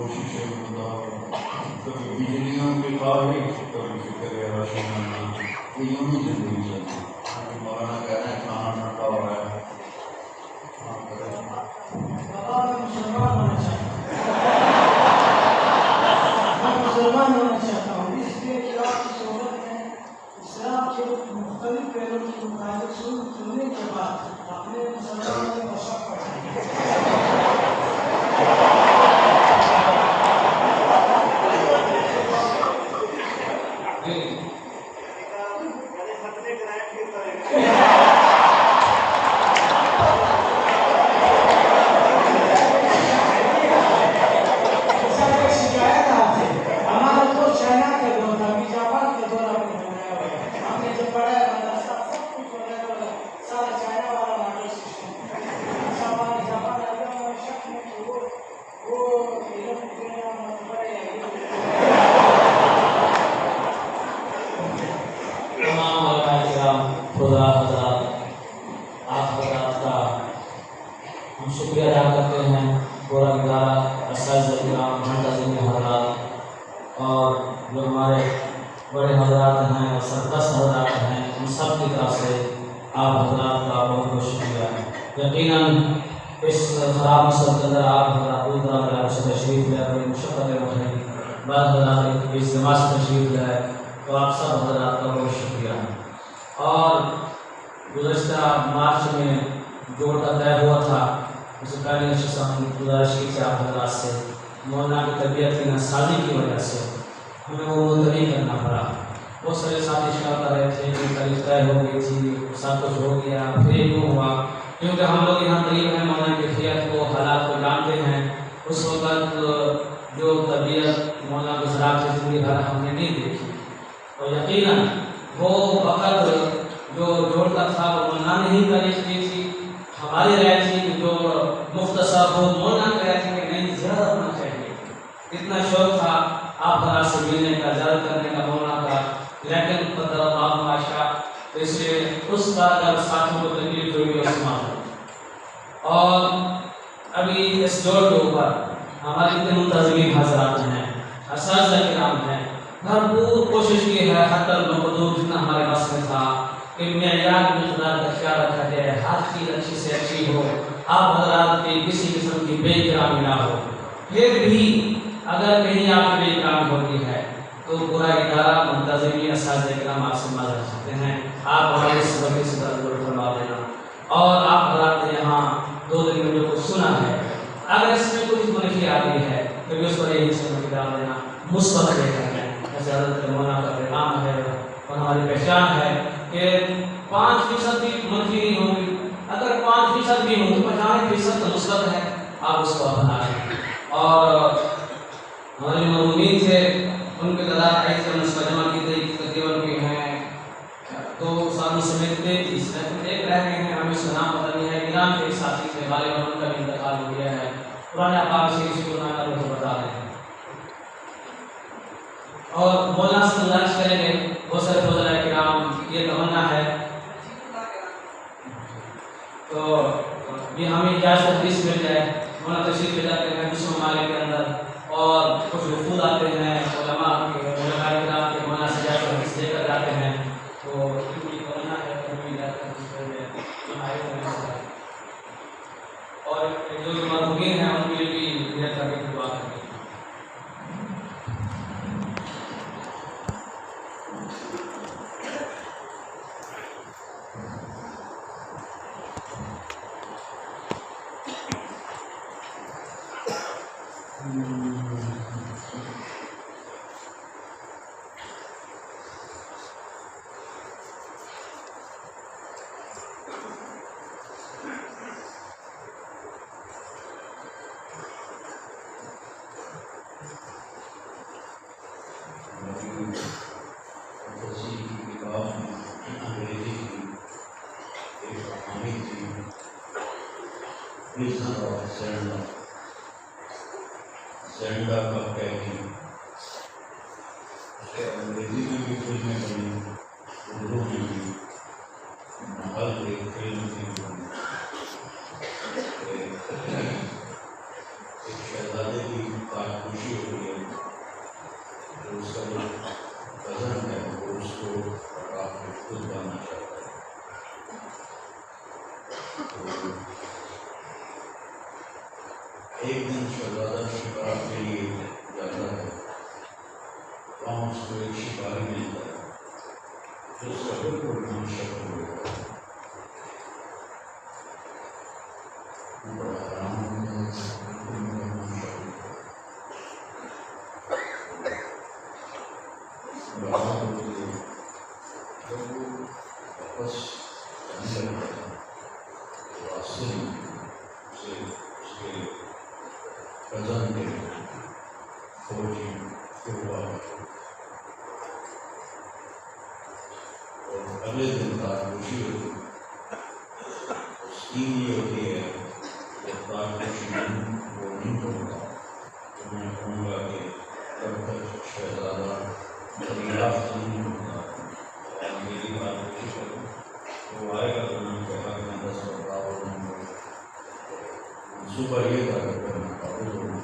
کوشش ہے کبھی بجلیوں کے خواہش کبھی فکر راشنانہ یہ یوں ہی زندگی چلتی ہے. مولانا کہہ رہے ہیں کھانا ٹھنڈا ہو رہا ہے. مسلمان ہونا چاہتا ہوں اس لیے کہ آپ کی صحبت میں اسلام کے مختلف پہلوؤں کے متعلق سننے کے بعد اپنے مسلمانوں میں مشق زینڈا کا کہتی انگریزی میں بھی فلمیں بنی، اردو میں بھی، ہر ایک فلم کی بنی. ایک شہزادے کی کارکن شہزادہ شکار کے لیے جاتا ہے، وہاں اس کو ایک شکاری ملتا ہے جو سفر کو اتنا شکل ہوتا ہے، بڑا حیران ہوتا ہے واپس جانے لگتا ہے، راستے میں اسے اس کے کزن کے فوجی ہوا اور اگلے دن تاجپوشی ہوتی ہے۔ اسکیم یہ ہوتی ہے کہ تاجپوشی وہ نہیں ہوگا تو میں کہوں گا کہ جب تک شہزادہ دریافت نہیں ہوتا اور میری تاجپوشی کروں تو وہ آئے گا تو میں کہا کہ میں 10 برابر نہیں ہوں، منصوبہ یہ تھا کہ میں قابل ہوں۔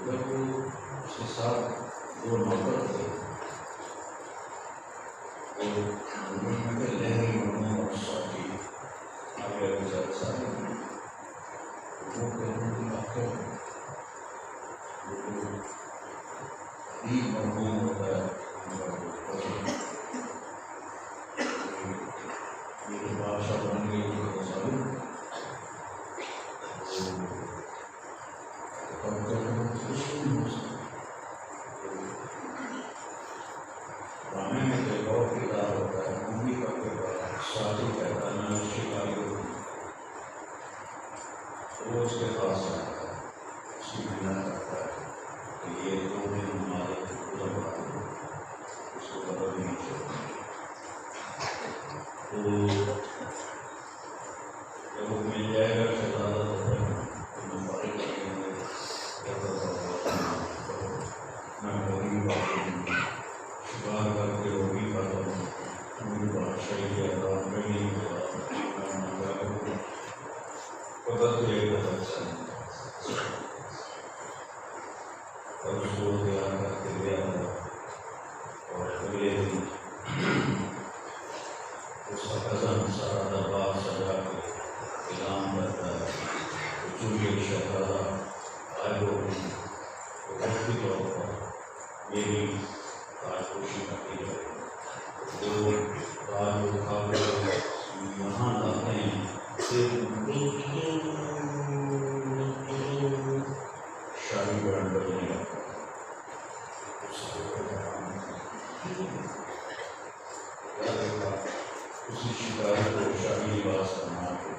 جب وہ اس کے ساتھ 2 نوکر تھے، میں لہری بنوں اور ساتھی آگے گزر سارے وہ کہنے کی بات کر مرحوم ہوتا ہے میرے بادشاہ بن گئے پرانے میں ایک اور کردار ہوتا ہے، ممی کا کردار ساتھی کہتا ہے میں اس شکاری کو وہ اس کے پاس آتا ہے، اس کی بنا کرتا ہے کہ یہ 2 دن ہمارے گزر رہا ہے، اس کو بدل نہیں چھوڑنا۔ تو جب وہ مل جائے گا شہزادہ تو میں فارغ کریں گے میں وہی بات شکار کر کے وہی کرتا ہوں، میری بادشاہی کے احترام میں نہیں ہوتا پتہ تو یہ پتہ چلا اور اس کو تیار کر کے لے آتا اور اگلے دن اس کا کزن سارا دربار سجا کے اعلان کرتا ہے کہ چونکہ شہزادہ غائب ہو گئی تو وقتی طور پر میری تاجپوشی کرتی ہے، جو تاج اٹھا کر یہاں لاتے ہیں شاہی بینڈ بجنے لگتا ہے، اسی شکاری کو شاہی لباس بنا کے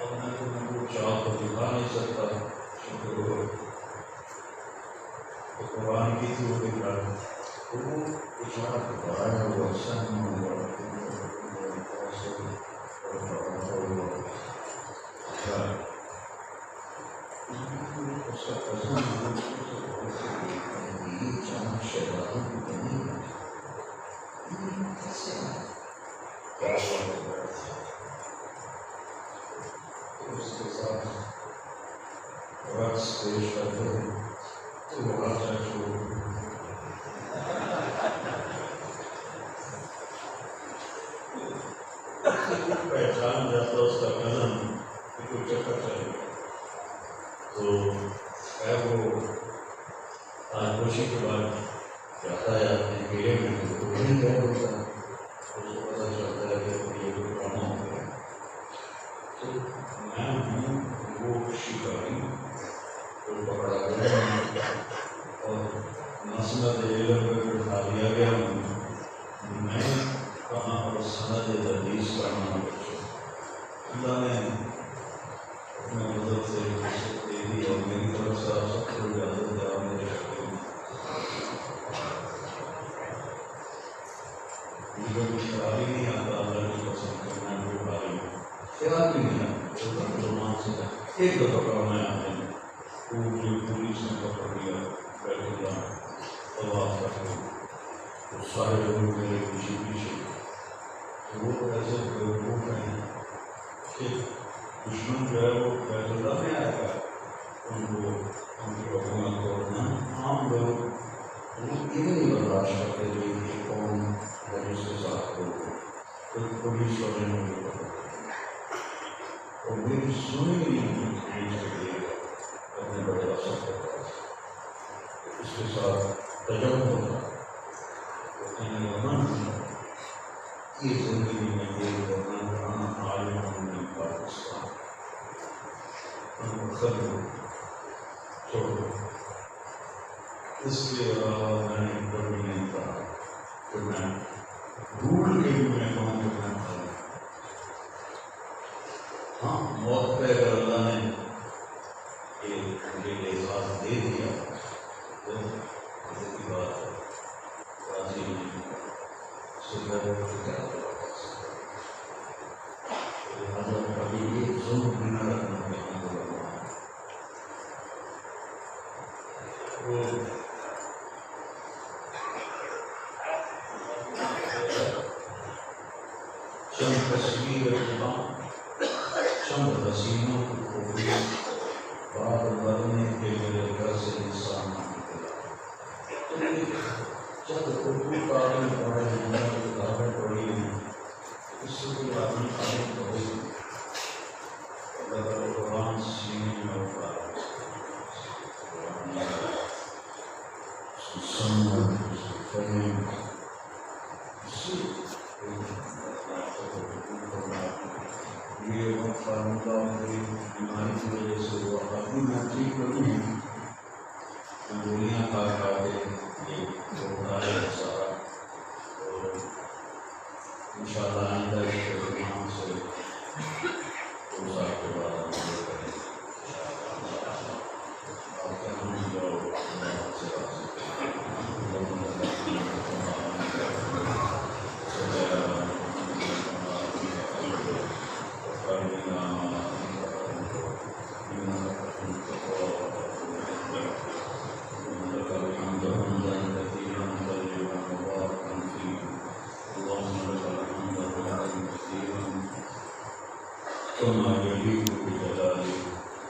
اب میں تمہیں وہ چاہ تو دکھا نہیں سکتا تو قرآن کی تھی وہ دکھا تو وہ اشارہ کرتا ہے وہ اچھا نہیں ہوگا اس کا کزن شہزادوں کی بنی کیا اس کے ساتھ رقص پیش کرتے ہیں تو وہ راجا چھوڑ پہچان جاتا اس کا کزن کہ کوئی چکر چلے تو وہ تاجپوشی کے بعد جاتا ہے اپنے قلعے میں تو وہیں گئے ہوتا ہے، اس کو پتہ چلتا ہے کہ یہ کوئی ڈرامہ ہو گیا۔ تو میں ہوں وہ شکاری جو پکڑا گیا اور مسند علم پہ بٹھا دیا گیا ہوں، میں کہاں اور سند تدریس کرنا اللہ نے اپنے مدد سے دے دی اور میری طرف سے آپ سب کو اجازت دیا میرے شکل مجھے کچھ خیال ہی نہیں آتا اللہ کی قسم سے میں کوئی بھائی ہوں، خیال بھی نہیں آتا مسلمان سے ایک دفعہ پڑھنا آتے ہیں پولیس نے پکڑ لیا بیٹھ اللہ طواف کرتے تو سارے لوگ میرے پیچھے پیچھے تو وہ ایسے بیوقوف ہیں کہ دشمن جو ہے وہ بیت اللہ میں آئے گا ان کو ان کی حکومت کو عام لوگ یہ نہیں برداشت کرتے جو یہ قوم اور اس کے ساتھ لوگ پولیس والے نے اور میری سنی نہیں کھینچ کے لیے اپنے بڑے اثر کرتا ہے. اس کے ساتھ تجربہ ہوتا یہ زندگی میں یہ کرنا عالم نے پاکستان چھوڑو. اس کے علاوہ میں نے کبھی نہیں کہا کہ میں بھول کے بھی میں کہوں کہ میں کھا لوں. ہاں موت پہ اگر اللہ نے مجھے احساس دے دیا تو مزے کی بات ہے. راضی نہیں لہٰذا کبھی یہ ظلم بھی نہ رکھنا کہ ہم چند تصویر چند حسینوں کی خوبی بات بننے کے میرے گھر سے انسان چند اردو کتابیں پڑھے ہیں کتابیں پڑھی ہیں اس سے کوئی آدمی تعلق ہوئی اگر قرآن سینے میں ہوتا ہے یہ فارمولہ بیماری کی وجہ سے ہوا ابھی میں ٹھیک کروں میں گولیاں کھا کھا کے یہ چھوڑتا ہے سارا. اور ان شاء اللہ آئندہ اس کے نام سے 2 سال کے بعد كما يليق بجلاله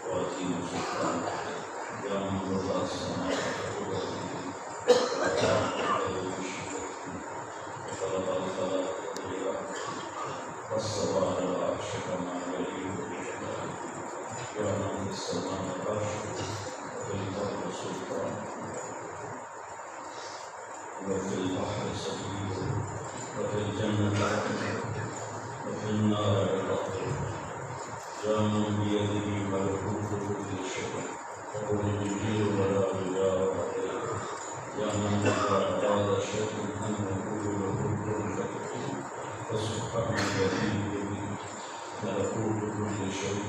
وعظيم سلطانه يا من وضع السماوات والارض وخلق الخلائق والعباد واستوى على العرش كما يليق بجلاله يا من في السماء عرشه وفي الارض سلطانه وفي البحر سبيله وفي الجنه رحمه وفي النار عقبه يا من بيده ملكوت كل شيء وهو يجير ولا يجار عليه يا من أراد شيء أن يقول له كن فيكون فسبحان الذي بيده ملكوت كل شيء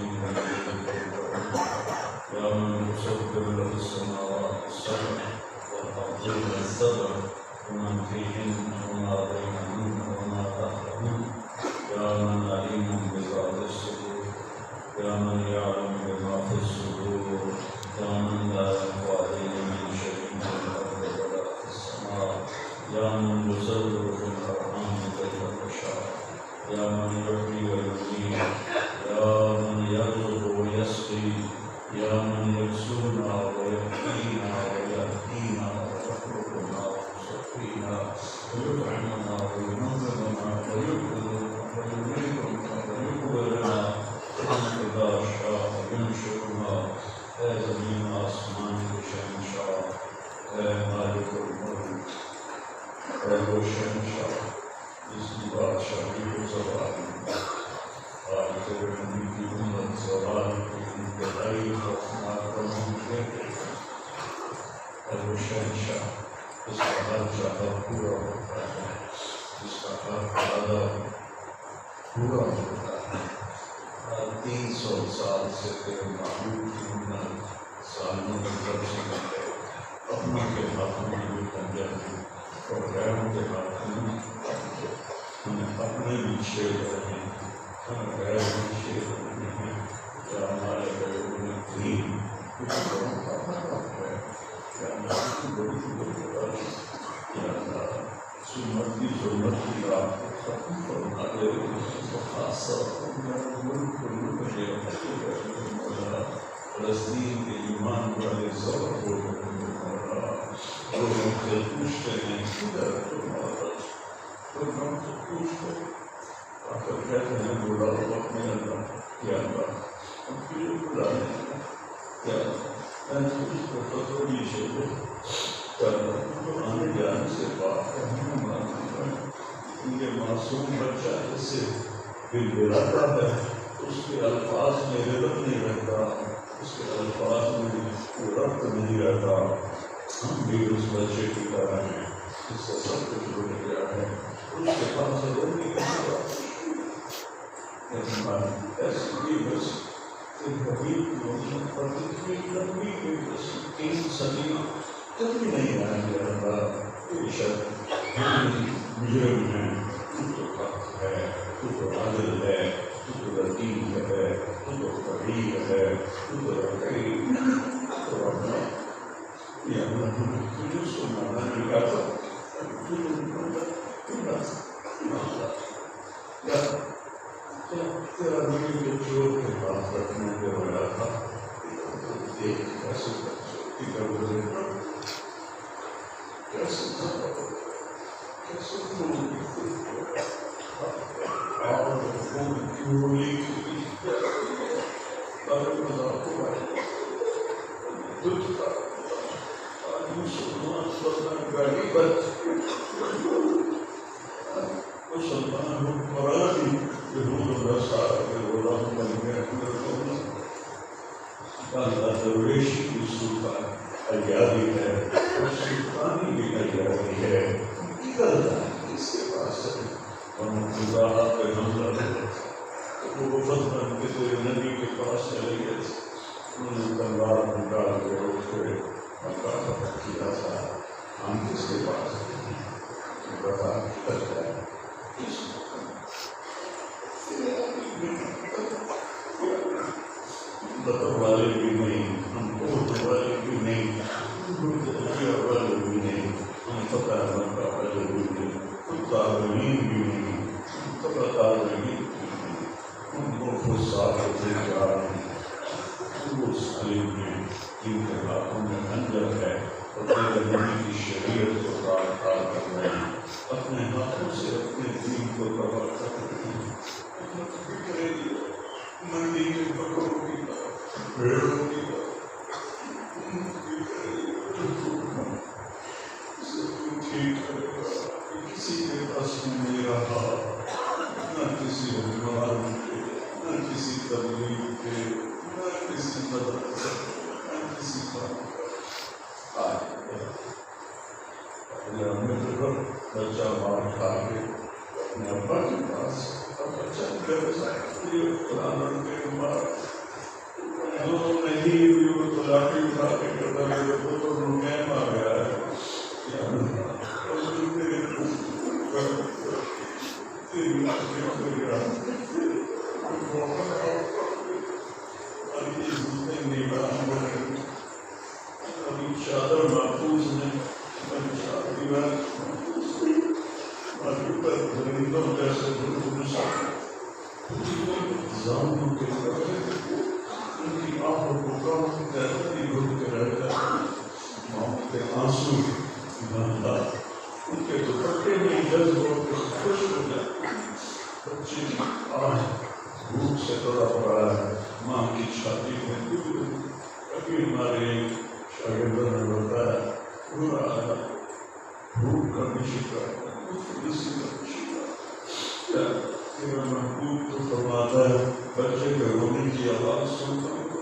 يا من تسبح له السماوات السبع والأرضين السبع ومن فيهن وما بينهن وما تحتهن يا من عليم بذات الصدور يا من يعلم بما في الصدور يا من لا يخفى عليه من شيء في الارض ولا في السماء يا من يصدر في الارحام كيف تشاء يا من يحيي ويميت يا من يرزق ويسقي يا من يكسونا ويحيينا ويهدينا ويخلقنا ويصفينا ويطعمنا وينظمنا ويميتنا ويقبلنا إذا شاء ينشرنا يا زمين آسمان شهنشاه يا مالك الملك يا شهنشاه بسم بادشاهی و زوال خالق رحمی کی امت زوال کی انتہائی خوفناک اور ممکن ہے شہنشاہ اس کا ہر چاہا پورا ہوتا ہے اس کا ہر وعدہ پورا ہوتا ہے. 300 سال سے تیرے معبود کی امت سالوں کی طرف سے اپنا کے ہاتھوں میں بھی کنجر دی اور غیروں کے ہاتھوں میں ہمیں اپنے بھی شیر رہے ہیں ہمیں غیر بھی شیر رہے ہیں یا ہمارے غیروں میں دین کچھ لوگوں کا حق ہے یا ہماری بڑی بڑی بڑی یا اللہ سنت کی ضرورت کی رات کو ختم فرما دے خاصہ ملک فلسطین کے ایمان والے سب کو ہم سے پوچھتے ہیں کدھر تمہارا تو ہم سے پوچھتے آخر کہتے ہیں بولا وقت میں اللہ کیا اللہ ہم کیوں بلا نہیں کیا میں اس کو تھوڑی چیزیں تو آنے جانے سے بات کرنے مانتا ہے یہ معصوم بچہ جسے دل بلاتا ہے اس کے الفاظ میں ربط نہیں رہتا اس کے الفاظ میں ربط نہیں رہتا ہم بھی اس بچے کی طرح ہیں اس سے سب کچھ ہو گیا ہے اس کے پاس رونے کی بات ایسی بھی بس حبیب پر اتنی لمبی بھی بس 3 صدیاں کبھی نہیں آئیں گے اللہ بے شک مجرم ہیں تو حق ہے تو عادل ہے تو لطیف ہے تو قریب ہے تو رقیب تو اپنا یہ اللہ تجھے سنانا نہیں آتا تیرا میری جو چور کے پاس رکھنے کے بڑا تھا دیکھ کیسے کیسے ایادی ہے اور سلطانی بھی ایادی ہے اس کے پاس ہے ہم خدا پہ حملہ وہ وفد بن کے تیرے نبی کے پاس چلے گئے انہوں نے تلوار نکال کے اٹھ کے مکہ کیا تھا ہم کس کے پاس بتا کرتا ہے بطر والے بھی نہیں ہم کو والے بھی نہیں والے بھی نہیں ہم پتہ مکہ والے بھی نہیں ہم تعلیم بھی نہیں ہم پتہ تعلیم ہم کو فساد سے جا رہے ہیں وہ سالم میں جن کے ہاتھوں میں خنجر ہے اور تیرے نبی کی شریعت کو کار کر رہے ہیں اپنے ہاتھوں سے اپنے دین کو تباہ کر رہے ہیں منڈی کے بکروں کی بھیڑوں کی کسی کے پاس نہیں رہا نہ کسی حکمران کے نہ کسی تبلیغ کے نہ کسی مدرسے نہ کسی کام کا بچہ مار کھا کے اپنے ابا کے پاس بچہ قرآن کے مار نہیں بھی وہ لاٹھی اٹھا کے کرتا ہے تو رکیم آ گیا ہے ابھی چادر محفوظ ہے درندوں جیسے زامنوں کے ان کی آنکھوں کو کام تیرتی گھٹ کے رہ جاتے ماں کے آنسو بنتا ان کے دوپٹے میں جذب ہو کے خوش ہو جاتے بچے کی آنکھ بھوک سے توڑا پڑا ہے ماں کی چھاتی میں کبھی ہمارے شاگردوں نے بتایا پورا آیا بھوک کا بھی شکر اسی کا بھی شکر تیرا محبوب تو فرماتا ہے بچے کے رونے کی آواز سنتا ہوں